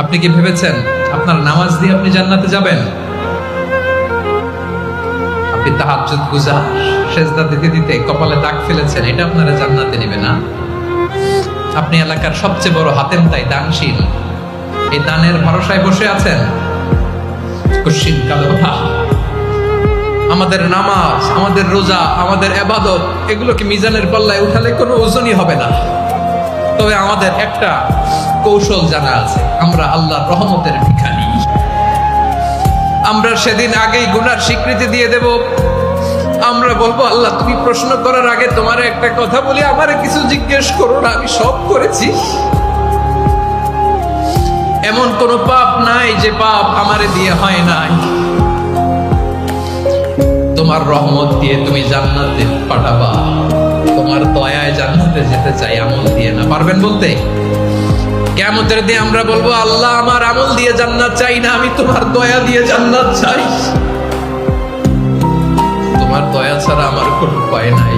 আপনি কি ভেবেছেন আপনার নামাজ দিয়ে আপনি জান্নাতে যাবেন? আপনি তাহাজ্জুদ গুজার, সেজদা দিতে দিতে কপালে দাগ ফেলেছেন, এটা আপনারা জান্নাতে নেবে না। আপনি এলাকার সবচেয়ে বড় হাতেম তাই দানশীল, এই দানের ভরসায় বসে আছেন। কুশ্চিত কালো না। আমাদের নামাজ, আমাদের রোজা, আমাদের ইবাদত, এগুলোকে মিজানের পাল্লায় উঠালে কোনো ওজনই হবে না। তবে আমাদের একটা কৌশল জানা আছে, আমরা আল্লাহর রহমতের ভিখারি। আমরা সেদিন আগেই গুনার স্বীকৃতি দিয়ে দেব। আমরা বলবো, আল্লাহ তুমি প্রশ্ন করার আগে তোমার একটা কথা বলি, আমারে কিছু জিজ্ঞেস করো না, আমি সব করেছি। এমন কোন পাপ নাই যে পাপ আমারে দিয়ে হয় নাই। তোমার রহমত দিয়ে তুমি জান্নাতে পাঠাবা, তোমার দয়ায় জান্নাতে যেতে চাই, আমল দিয়ে না। পারবেন বলতে? কিয়ামতের দিন আমরা বলবো, আল্লাহ আমার আমল দিয়ে জান্নাত চাই না, আমি তোমার দয়া দিয়ে জান্নাত চাই। তোমার দয়া ছাড়া আমার কোনো উপায় নাই।